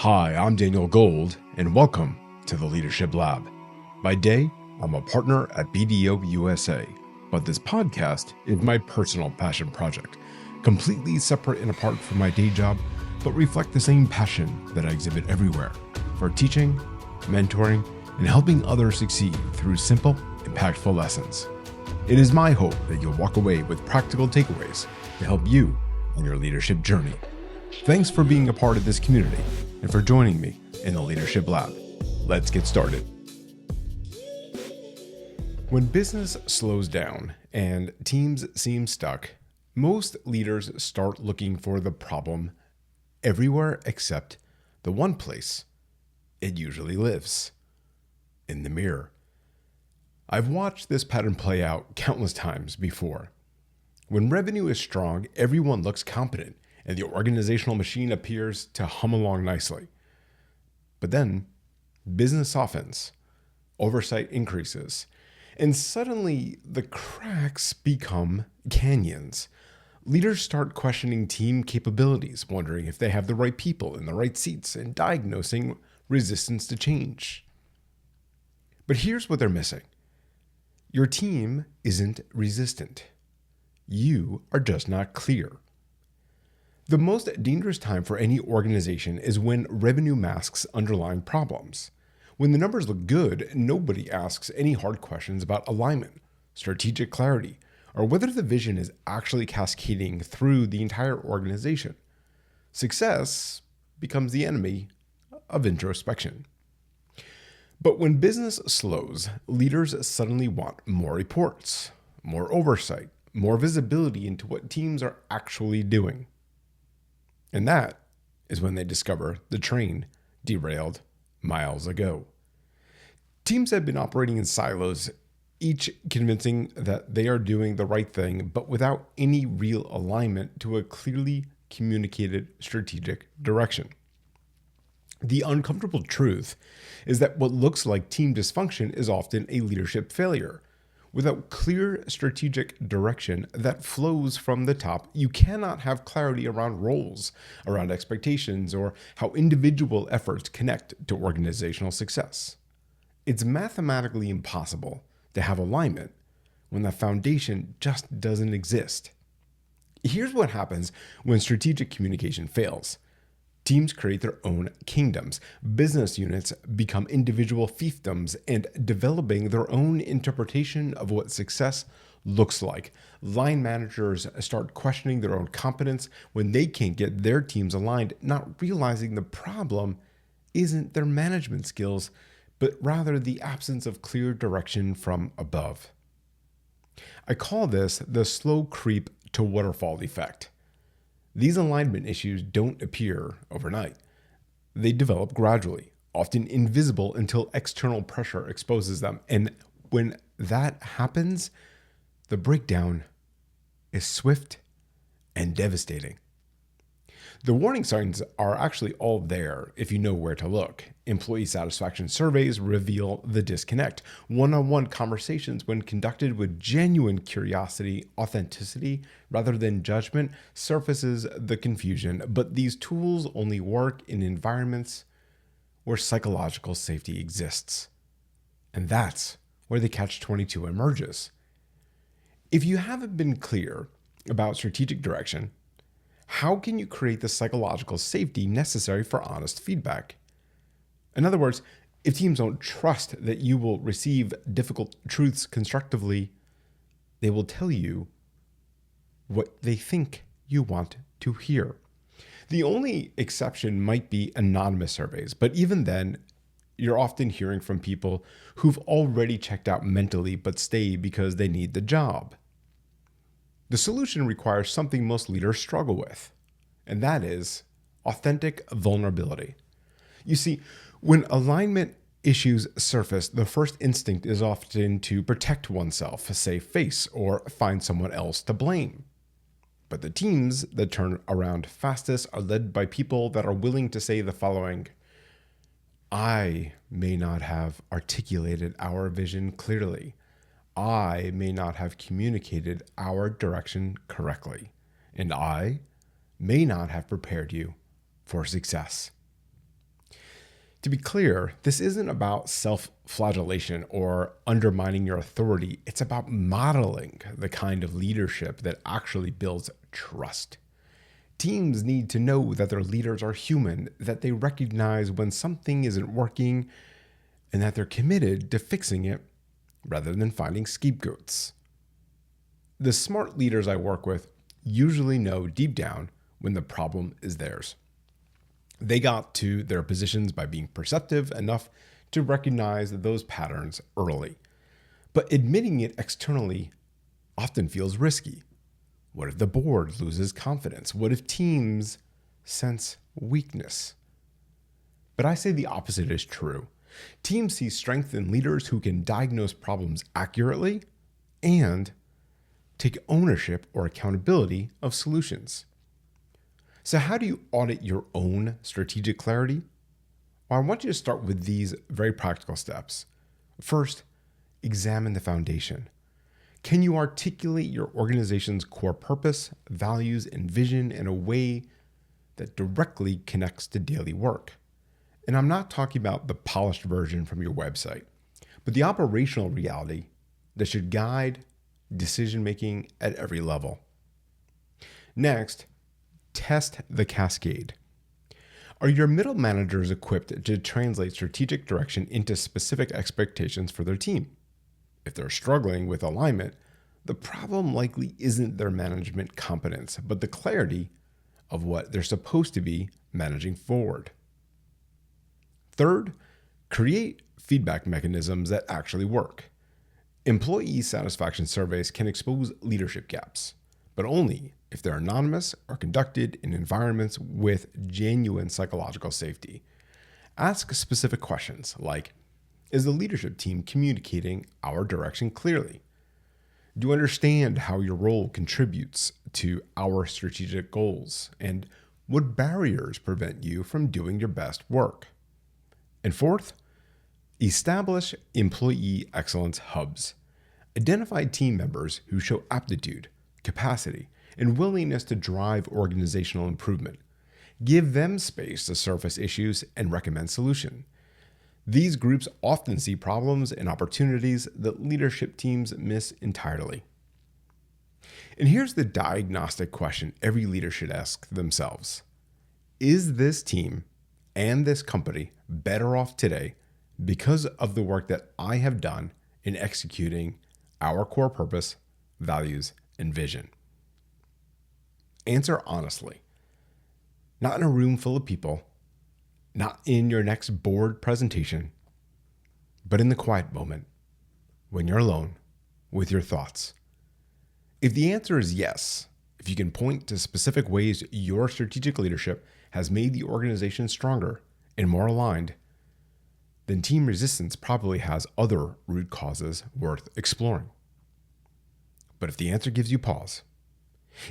Hi, I'm Daniel Gold, and welcome to the Leadership Lab. By day, I'm a partner at BDO USA, but this podcast is my personal passion project, completely separate and apart from my day job, but reflect the same passion that I exhibit everywhere for teaching, mentoring, and helping others succeed through simple, impactful lessons. It is my hope that you'll walk away with practical takeaways to help you on your leadership journey. Thanks for being a part of this community and for joining me in the Leadership Lab. Let's get started. When business slows down and teams seem stuck, most leaders start looking for the problem everywhere except the one place it usually lives: in the mirror. I've watched this pattern play out countless times before. When revenue is strong, everyone looks competent, and the organizational machine appears to hum along nicely. But then, business softens, oversight increases, and suddenly the cracks become canyons. Leaders start questioning team capabilities, wondering if they have the right people in the right seats, and diagnosing resistance to change. But here's what they're missing. Your team isn't resistant. You are just not clear. The most dangerous time for any organization is when revenue masks underlying problems. When the numbers look good, nobody asks any hard questions about alignment, strategic clarity, or whether the vision is actually cascading through the entire organization. Success becomes the enemy of introspection. But when business slows, leaders suddenly want more reports, more oversight, more visibility into what teams are actually doing. And that is when they discover the train derailed miles ago. Teams have been operating in silos, each convincing that they are doing the right thing, but without any real alignment to a clearly communicated strategic direction. The uncomfortable truth is that what looks like team dysfunction is often a leadership failure. Without clear strategic direction that flows from the top, you cannot have clarity around roles, around expectations, or how individual efforts connect to organizational success. It's mathematically impossible to have alignment when the foundation just doesn't exist. Here's what happens when strategic communication fails. Teams create their own kingdoms. Business units become individual fiefdoms and developing their own interpretation of what success looks like. Line managers start questioning their own competence when they can't get their teams aligned, not realizing the problem isn't their management skills, but rather the absence of clear direction from above. I call this the slow creep to waterfall effect. These alignment issues don't appear overnight. They develop gradually, often invisible until external pressure exposes them. And when that happens, the breakdown is swift and devastating. The warning signs are actually all there if you know where to look. Employee satisfaction surveys reveal the disconnect. One-on-one conversations, when conducted with genuine curiosity, authenticity, rather than judgment, surfaces the confusion. But these tools only work in environments where psychological safety exists. And that's where the catch-22 emerges. If you haven't been clear about strategic direction, how can you create the psychological safety necessary for honest feedback? In other words, if teams don't trust that you will receive difficult truths constructively, they will tell you what they think you want to hear. The only exception might be anonymous surveys, but even then, you're often hearing from people who've already checked out mentally but stay because they need the job. The solution requires something most leaders struggle with, and that is authentic vulnerability. You see, when alignment issues surface, the first instinct is often to protect oneself, save face, or find someone else to blame. But the teams that turn around fastest are led by people that are willing to say the following: I may not have articulated our vision clearly. I may not have communicated our direction correctly, and I may not have prepared you for success. To be clear, this isn't about self-flagellation or undermining your authority. It's about modeling the kind of leadership that actually builds trust. Teams need to know that their leaders are human, that they recognize when something isn't working, and that they're committed to fixing it rather than finding scapegoats. The smart leaders I work with usually know deep down when the problem is theirs. They got to their positions by being perceptive enough to recognize those patterns early. But admitting it externally often feels risky. What if the board loses confidence? What if teams sense weakness? But I say the opposite is true. Teams see strength in leaders who can diagnose problems accurately and take ownership or accountability of solutions. So how do you audit your own strategic clarity? Well, I want you to start with these very practical steps. First, examine the foundation. Can you articulate your organization's core purpose, values, and vision in a way that directly connects to daily work? And I'm not talking about the polished version from your website, but the operational reality that should guide decision-making at every level. Next, test the cascade. Are your middle managers equipped to translate strategic direction into specific expectations for their team? If they're struggling with alignment, the problem likely isn't their management competence, but the clarity of what they're supposed to be managing forward. Third, create feedback mechanisms that actually work. Employee satisfaction surveys can expose leadership gaps, but only if they're anonymous or conducted in environments with genuine psychological safety. Ask specific questions like, is the leadership team communicating our direction clearly? Do you understand how your role contributes to our strategic goals? And what barriers prevent you from doing your best work? And fourth, establish employee excellence hubs. Identify team members who show aptitude, capacity, and willingness to drive organizational improvement. Give them space to surface issues and recommend solutions. These groups often see problems and opportunities that leadership teams miss entirely. And here's the diagnostic question every leader should ask themselves. Is this team and this company better off today because of the work that I have done in executing our core purpose, values, and vision? Answer honestly. Not in a room full of people, not in your next board presentation, but in the quiet moment when you're alone with your thoughts. If the answer is yes, if you can point to specific ways your strategic leadership has made the organization stronger and more aligned, then team resistance probably has other root causes worth exploring. But if the answer gives you pause,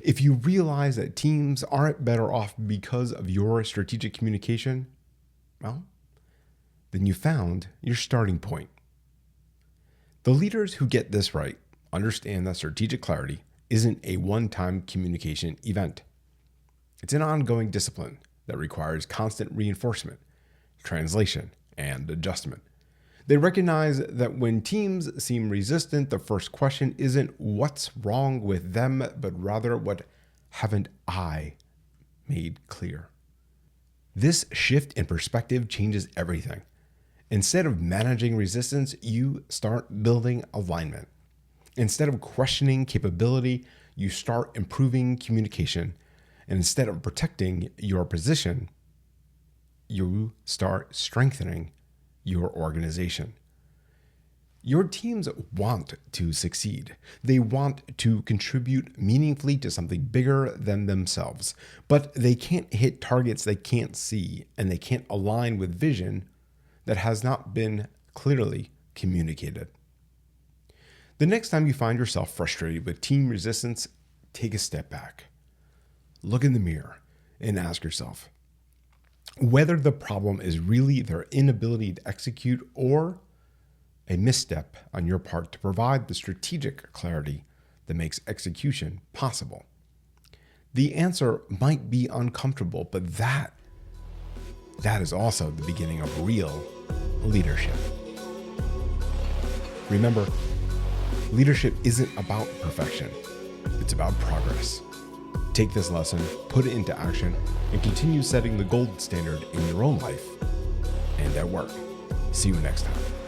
if you realize that teams aren't better off because of your strategic communication, well, then you found your starting point. The leaders who get this right understand that strategic clarity isn't a one-time communication event. It's an ongoing discipline that requires constant reinforcement, translation, and adjustment. They recognize that when teams seem resistant, the first question isn't what's wrong with them, but rather what haven't I made clear. This shift in perspective changes everything. Instead of managing resistance, you start building alignment. Instead of questioning capability, you start improving communication. And instead of protecting your position, you start strengthening your organization. Your teams want to succeed. They want to contribute meaningfully to something bigger than themselves, but they can't hit targets they can't see, and they can't align with vision that has not been clearly communicated. The next time you find yourself frustrated with team resistance, take a step back. Look in the mirror and ask yourself whether the problem is really their inability to execute or a misstep on your part to provide the strategic clarity that makes execution possible. The answer might be uncomfortable, but that that is also the beginning of real leadership. Remember, leadership isn't about perfection, it's about progress. Take this lesson, put it into action, and continue setting the gold standard in your own life and at work. See you next time.